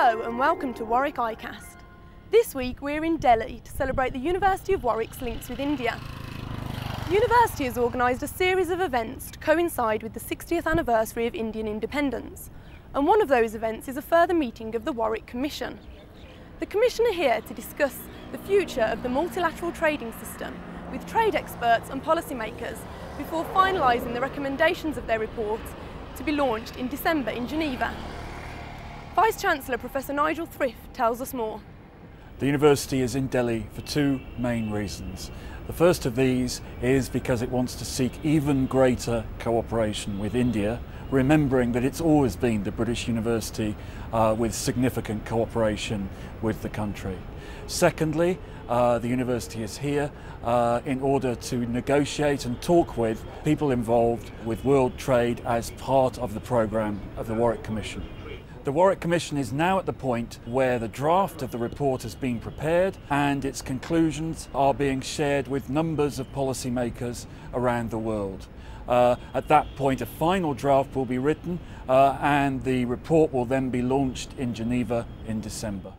Hello and welcome to Warwick iCast. This week we're in Delhi to celebrate the University of Warwick's links with India. The university has organised a series of events to coincide with the 60th anniversary of Indian independence, and one of those events is a further meeting of the Warwick Commission. The Commission are here to discuss the future of the multilateral trading system with trade experts and policymakers before finalising the recommendations of their report to be launched in December in Geneva. Vice-Chancellor Professor Nigel Thrift tells us more. The university is in Delhi for two main reasons. The first of these is because it wants to seek even greater cooperation with India, remembering that it's always been the British university with significant cooperation with the country. Secondly, the university is here in order to negotiate and talk with people involved with world trade as part of the programme of the Warwick Commission. The Warwick Commission is now at the point where the draft of the report has been prepared and its conclusions are being shared with numbers of policymakers around the world. At that point, a final draft will be written and the report will then be launched in Geneva in December.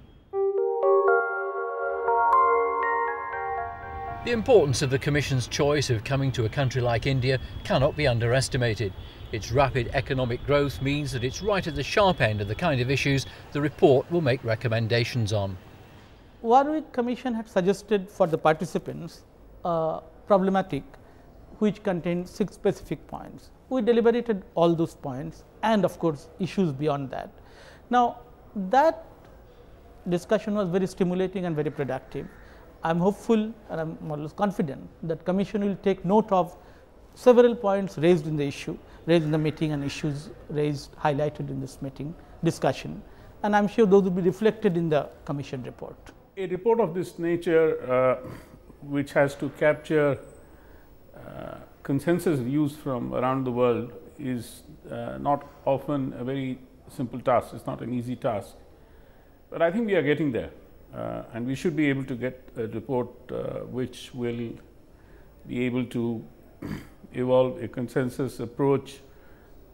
The importance of the Commission's choice of coming to a country like India cannot be underestimated. Its rapid economic growth means that it's right at the sharp end of the kind of issues the report will make recommendations on. Warwick Commission had suggested for the participants a problematic which contained 6 specific points. We deliberated all those points and of course issues beyond that. Now that discussion was very stimulating and very productive. I am hopeful and I am more or less confident that Commission will take note of several points raised in the meeting and issues raised, highlighted in this meeting discussion, and I am sure those will be reflected in the Commission report. A report of this nature which has to capture consensus views from around the world is not often a very simple task. It's not an easy task, but I think we are getting there. And we should be able to get a report which will be able to evolve a consensus approach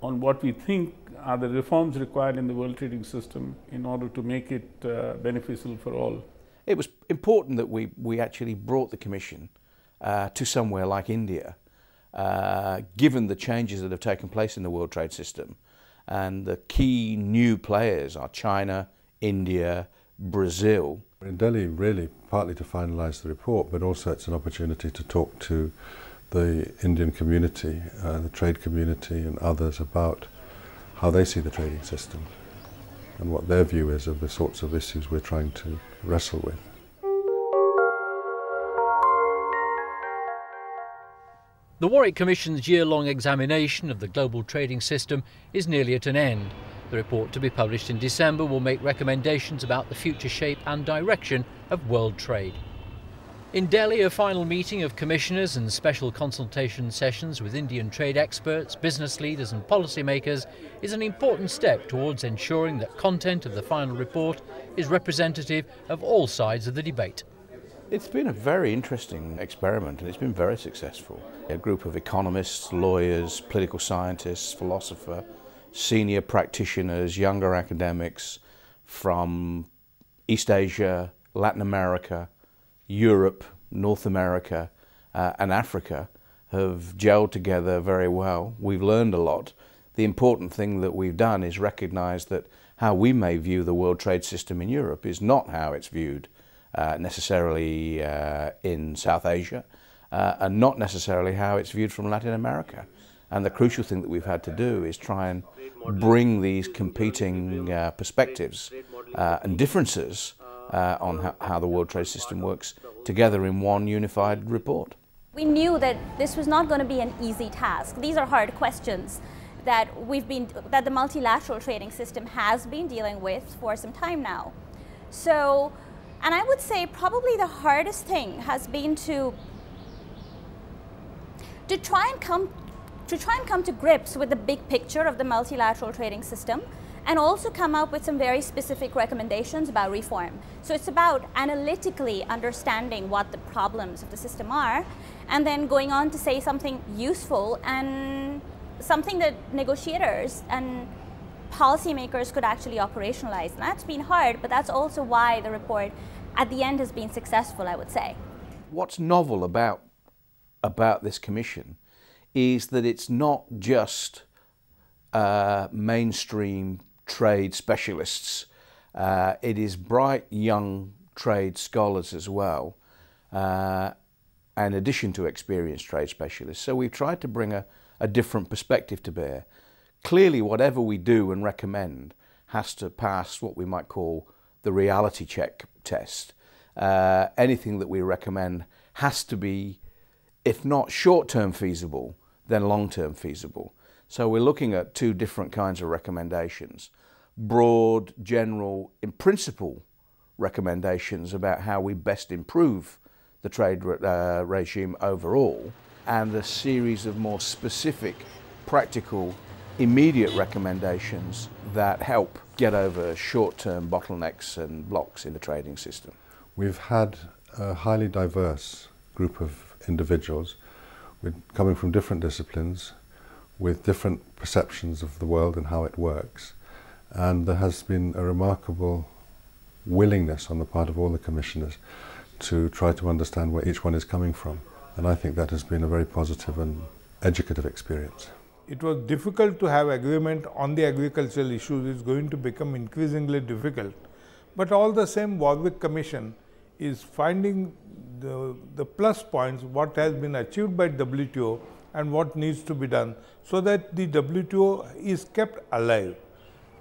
on what we think are the reforms required in the world trading system in order to make it beneficial for all. It was important that we actually brought the Commission to somewhere like India, given the changes that have taken place in the world trade system. And the key new players are China, India, Brazil. In Delhi, really partly to finalise the report, but also it's an opportunity to talk to the Indian community, the trade community and others about how they see the trading system and what their view is of the sorts of issues we're trying to wrestle with. The Warwick Commission's year-long examination of the global trading system is nearly at an end. The report, to be published in December, will make recommendations about the future shape and direction of world trade. In Delhi, a final meeting of commissioners and special consultation sessions with Indian trade experts, business leaders and policymakers is an important step towards ensuring that content of the final report is representative of all sides of the debate. It's been a very interesting experiment and it's been very successful. A group of economists, lawyers, political scientists, philosophers, senior practitioners, younger academics from East Asia, Latin America, Europe, North America and Africa have gelled together very well. We've learned a lot. The important thing that we've done is recognise that how we may view the world trade system in Europe is not how it's viewed necessarily in South Asia and not necessarily how it's viewed from Latin America. And the crucial thing that we've had to do is try and bring these competing perspectives and differences on how the world trade system works together in one unified report. We knew that this was not going to be an easy task. These are hard questions that the multilateral trading system has been dealing with for some time now. So, and I would say probably the hardest thing has been to try and come to grips with the big picture of the multilateral trading system and also come up with some very specific recommendations about reform. So it's about analytically understanding what the problems of the system are and then going on to say something useful and something that negotiators and policymakers could actually operationalize. And that's been hard, but that's also why the report at the end has been successful, I would say. What's novel about this commission is that it's not just mainstream trade specialists. It is bright young trade scholars as well, in addition to experienced trade specialists. So we've tried to bring a different perspective to bear. Clearly, whatever we do and recommend has to pass what we might call the reality check test. Anything that we recommend has to be, if not short-term feasible, then long-term feasible. So we're looking at two different kinds of recommendations. Broad, general, in principle recommendations about how we best improve the trade regime overall, and a series of more specific, practical, immediate recommendations that help get over short-term bottlenecks and blocks in the trading system. We've had a highly diverse group of individuals coming from different disciplines with different perceptions of the world and how it works. And there has been a remarkable willingness on the part of all the commissioners to try to understand where each one is coming from. And I think that has been a very positive and educative experience. It was difficult to have agreement on the agricultural issues. It's going to become increasingly difficult. But all the same, Warwick Commission is finding the plus points, what has been achieved by WTO and what needs to be done, so that the WTO is kept alive.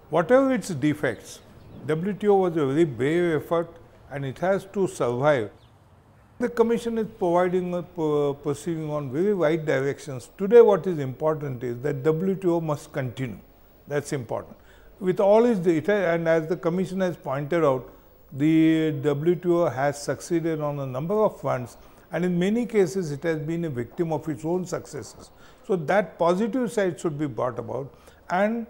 Whatever its defects, WTO was a very brave effort and it has to survive. The Commission is proceeding on very right directions. Today what is important is that WTO must continue. That's important. With all its data, and as the Commission has pointed out, the WTO has succeeded on a number of fronts, and in many cases it has been a victim of its own successes. So that positive side should be brought about, and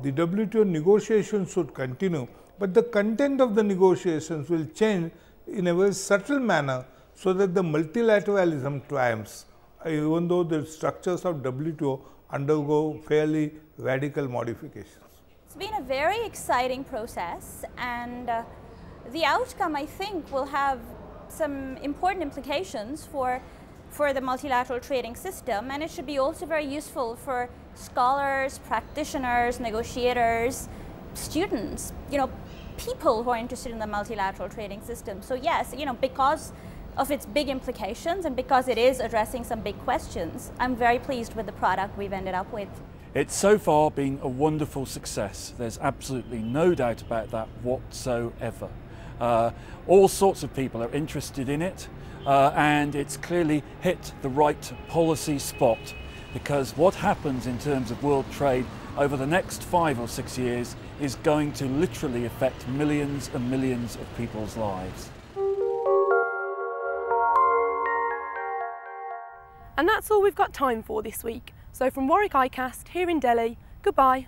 the WTO negotiations should continue, but the content of the negotiations will change in a very subtle manner so that the multilateralism triumphs, even though the structures of WTO undergo fairly radical modifications. It's been a very exciting process, and the outcome, I think, will have some important implications for the multilateral trading system, and it should be also very useful for scholars, practitioners, negotiators, students, people who are interested in the multilateral trading system. So yes, because of its big implications and because it is addressing some big questions, I'm very pleased with the product we've ended up with. It's so far been a wonderful success. There's absolutely no doubt about that whatsoever. All sorts of people are interested in it, and it's clearly hit the right policy spot, because what happens in terms of world trade over the next 5 or 6 years is going to literally affect millions and millions of people's lives. And that's all we've got time for this week. So from Warwick ICAST here in Delhi, goodbye.